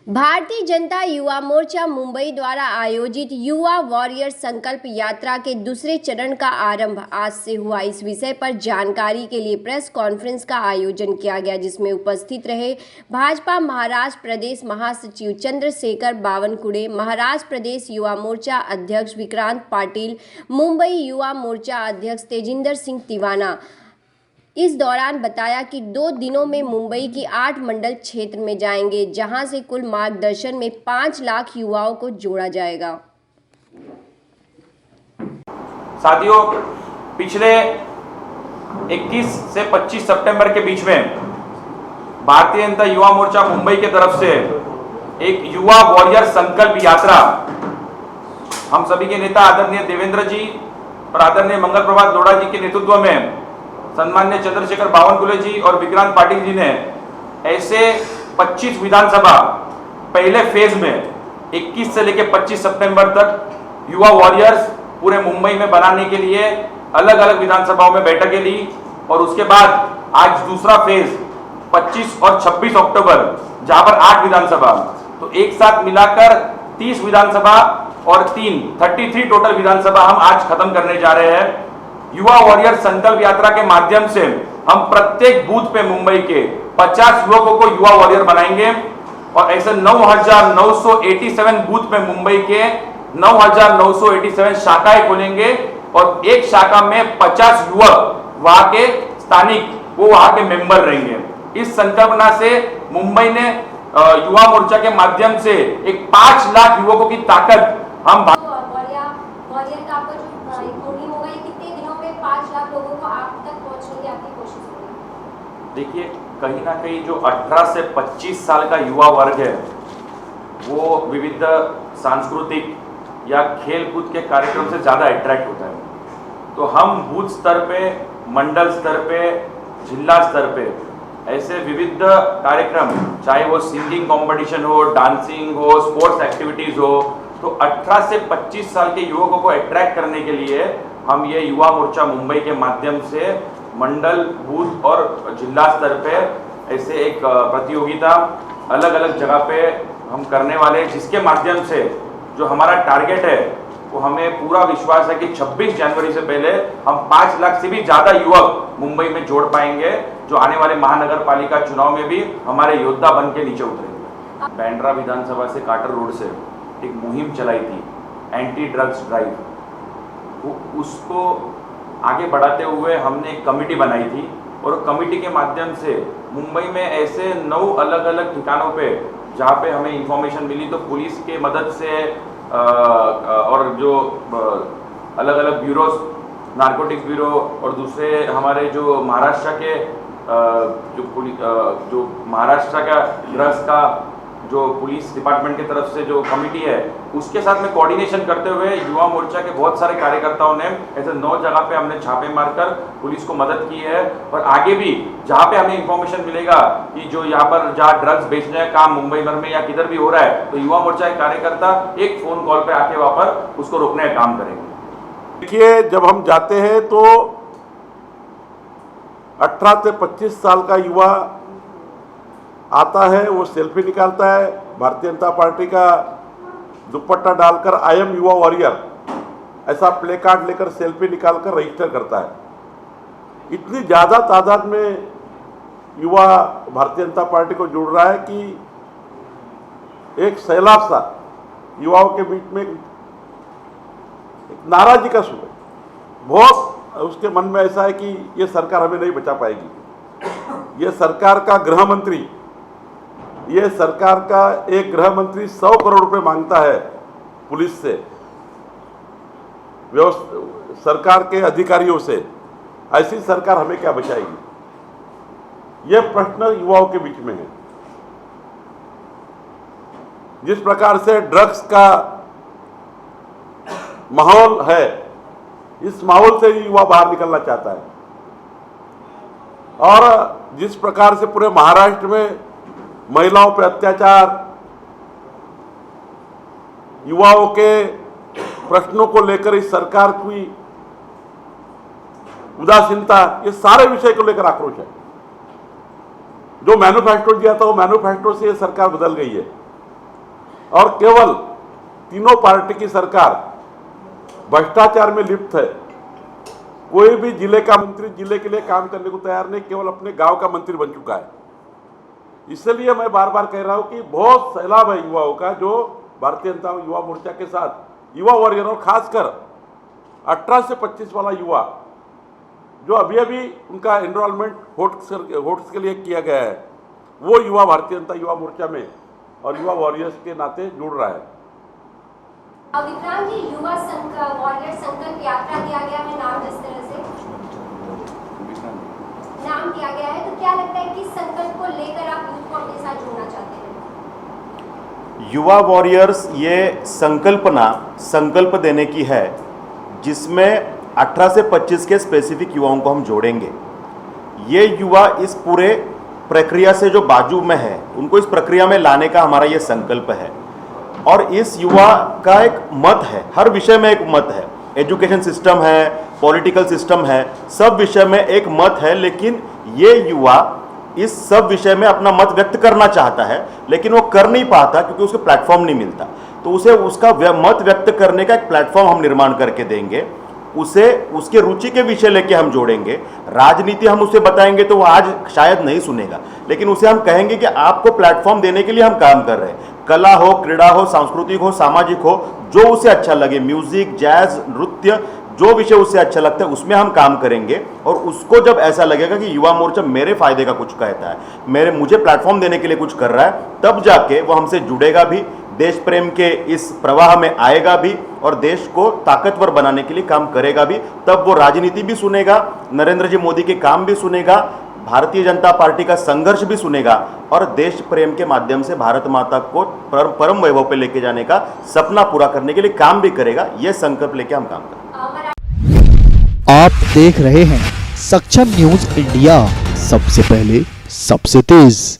भारतीय जनता युवा मोर्चा मुंबई द्वारा आयोजित युवा वॉरियर संकल्प यात्रा के दूसरे चरण का आरंभ आज से हुआ। इस विषय पर जानकारी के लिए प्रेस कॉन्फ्रेंस का आयोजन किया गया, जिसमें उपस्थित रहे भाजपा महाराष्ट्र प्रदेश महासचिव चंद्रशेखर बावनकुड़े, महाराष्ट्र प्रदेश युवा मोर्चा अध्यक्ष विक्रांत पाटिल, मुंबई युवा मोर्चा अध्यक्ष तेजिंदर सिंह तिवाना। इस दौरान बताया कि 2 दिनों में मुंबई की 8 मंडल क्षेत्र में जाएंगे, जहां से कुल मार्गदर्शन में 5 लाख युवाओं को जोड़ा जाएगा। साथियों, पिछले 21 से 25 सितंबर के बीच में भारतीय जनता युवा मोर्चा मुंबई के तरफ से एक युवा वॉरियर संकल्प यात्रा हम सभी के नेता आदरणीय देवेंद्र जी और आदरणीय मंगल प्रभात लोढ़ा जी के नेतृत्व में सम्मान्य चंद्रशेखर बावनकुड़े जी और विक्रांत पाटिल जी ने ऐसे 25 विधानसभा पहले फेज में 21 से लेकर 25 सितंबर तक युवा वॉरियर्स पूरे मुंबई में बनाने के लिए अलग अलग विधानसभाओं में बैठकें ली और उसके बाद आज दूसरा फेज 25 और 26 अक्टूबर जहां पर 8 विधानसभा, तो एक साथ मिलाकर 30 विधानसभा और 33 टोटल विधानसभा हम आज खत्म करने जा रहे हैं। युवा वॉरियर संकल्प यात्रा के माध्यम से हम प्रत्येक बूथ पे मुंबई के 50 युवकों को युवा वॉरियर बनाएंगे और ऐसे 9,987 बूथ पे मुंबई के 9,987 शाखाएं खोलेंगे और एक शाखा में 50 युवक वहां के स्थानिक वो वहां के मेंबर रहेंगे। इस संकल्पना से मुंबई ने युवा मोर्चा के माध्यम से एक 5 लाख युवकों की ताकत हम वॉरियर का आपका जो होर्डिंग होगा, ये कितने दिनों में 5 लाख लोगों को आप तक पहुंचने की आपकी कोशिश होगी? देखिए, कहीं ना कहीं जो 18 से 25 साल का युवा वर्ग है वो विविध सांस्कृतिक या खेल कूद के कार्यक्रम से ज़्यादा अट्रैक्ट होता है। तो हम बूथ स्तर पे, मंडल स्तर पे, जिला स्तर पे ऐसे विविध कार्यक्रम, चाहे वो सिंगिंग कंपटीशन हो, डांसिंग हो, स्पोर्ट्स एक्टिविटीज़ हो, तो 18 से 25 साल के युवकों को अट्रैक्ट करने के लिए हम ये युवा मोर्चा मुंबई के माध्यम से मंडल, बूथ और जिला स्तर पे ऐसे एक प्रतियोगिता अलग अलग जगह पे हम करने वाले हैं, जिसके माध्यम से जो हमारा टारगेट है वो हमें पूरा विश्वास है कि 26 जनवरी से पहले हम 5 लाख से भी ज़्यादा युवक मुंबई में जोड़ पाएंगे, जो आने वाले महानगर पालिका चुनाव में भी हमारे योद्धा बन के नीचे उतरेंगे। बांद्रा विधानसभा से काटर रोड से एक मुहिम चलाई थी, एंटी ड्रग्स ड्राइव। उसको आगे बढ़ाते हुए हमने एक कमेटी बनाई थी और कमेटी के माध्यम से मुंबई में ऐसे 9 अलग अलग ठिकानों पे जहाँ पे हमें इंफॉर्मेशन मिली, तो पुलिस के मदद से और जो अलग अलग ब्यूरोज, नारकोटिक्स ब्यूरो और दूसरे हमारे जो महाराष्ट्र के जो महाराष्ट्र का ड्रग्स का जो पुलिस डिपार्टमेंट की तरफ से जो कमेटी है, उसके साथ में कोऑर्डिनेशन करते हुए युवा मोर्चा के बहुत सारे कार्यकर्ताओं ने ऐसे 9 जगह पे हमने छापे मारकर पुलिस को मदद की है। और आगे भी जहाँ पे हमें इंफॉर्मेशन मिलेगा कि जो यहाँ पर जहाँ ड्रग्स बेचने का काम मुंबई भर में या किधर भी हो रहा है, तो युवा मोर्चा के कार्यकर्ता एक फोन कॉल पे आके वहाँ पर उसको रोकने का काम करेंगे। देखिए, जब हम जाते हैं तो 18 से 25 साल का युवा आता है, वो सेल्फी निकालता है, भारतीय जनता पार्टी का दुपट्टा डालकर आई एम युवा वॉरियर ऐसा प्ले कार्ड लेकर सेल्फी निकालकर रजिस्टर करता है। इतनी ज़्यादा तादाद में युवा भारतीय जनता पार्टी को जुड़ रहा है कि एक सैलाब सा युवाओं के बीच में एक नाराजगी का सुर है। बहुत उसके मन में ऐसा है कि ये सरकार हमें नहीं बचा पाएगी। ये सरकार का गृह मंत्री, ये सरकार का एक गृह मंत्री 100 करोड़ रुपए मांगता है पुलिस से, सरकार के अधिकारियों से। ऐसी सरकार हमें क्या बचाएगी? ये प्रश्न युवाओं के बीच में है। जिस प्रकार से ड्रग्स का माहौल है, इस माहौल से युवा बाहर निकलना चाहता है। और जिस प्रकार से पूरे महाराष्ट्र में महिलाओं पर अत्याचार, युवाओं के प्रश्नों को लेकर इस सरकार की उदासीनता, ये सारे विषय को लेकर आक्रोश है। जो मैनिफेस्टो दिया था वो मैनिफेस्टो से ये सरकार बदल गई है। और केवल तीनों पार्टी की सरकार भ्रष्टाचार में लिप्त है। कोई भी जिले का मंत्री जिले के लिए काम करने को तैयार नहीं, केवल अपने गांव का मंत्री बन चुका है। इसलिए मैं बार बार कह रहा हूं कि बहुत सैलाब है युवाओं का, जो भारतीय जनता युवा मोर्चा के साथ युवा वॉरियर और खासकर 18 से 25 वाला युवा जो अभी अभी उनका एनरोलमेंट वोट्स के लिए किया गया है, वो युवा भारतीय जनता युवा मोर्चा में और युवा वॉरियर्स के नाते जुड़ रहा है। विक्रांत जी, युवा वॉरियर संकल्प यात्रा दिया गया है नाम, जिस तरह से नाम दिया गया है, तो क्या लगता है किस संकल्प को लेकर आप यूथ को अपने साथ जोड़ना चाहते हैं? युवा वॉरियर्स ये संकल्प देने की है, जिसमें 18 से 25 के स्पेसिफिक युवाओं को हम जोड़ेंगे। ये युवा इस पूरे प्रक्रिया से जो बाजू में है, उनको इस प्रक्रिया में लाने का हमारा ये संकल्प है। और इस युवा का एक मत है, हर विषय में एक मत है, एजुकेशन सिस्टम है, पॉलिटिकल सिस्टम है, सब विषय में एक मत है। लेकिन ये युवा इस सब विषय में अपना मत व्यक्त करना चाहता है, लेकिन वो कर नहीं पाता क्योंकि उसको प्लेटफॉर्म नहीं मिलता। तो उसे उसका मत व्यक्त करने का एक प्लेटफॉर्म हम निर्माण करके देंगे, उसे उसके रुचि के विषय लेके हम जोड़ेंगे। राजनीति हम उसे बताएंगे तो वो आज शायद नहीं सुनेगा, लेकिन उसे हम कहेंगे कि आपको प्लेटफॉर्म देने के लिए हम काम कर रहे हैं। कला हो, क्रीड़ा हो, सांस्कृतिक हो, सामाजिक हो, जो उसे अच्छा लगे, म्यूजिक, जैज, नृत्य, जो विषय उसे अच्छा लगता है उसमें हम काम करेंगे। और उसको जब ऐसा लगेगा कि युवा मोर्चा मेरे फायदे का कुछ कहता है, मुझे प्लेटफॉर्म देने के लिए कुछ कर रहा है, तब जाके वो हमसे जुड़ेगा भी, देश प्रेम के इस प्रवाह में आएगा भी और देश को ताकतवर बनाने के लिए काम करेगा भी। तब वो राजनीति भी सुनेगा, नरेंद्र जी मोदी के काम भी सुनेगा, भारतीय जनता पार्टी का संघर्ष भी सुनेगा और देश प्रेम के माध्यम से भारत माता को परम वैभव पे लेके जाने का सपना पूरा करने के लिए काम भी करेगा। ये संकल्प लेके हम काम करेंगे। आप देख रहे हैं सक्षम न्यूज इंडिया, सबसे पहले सबसे तेज।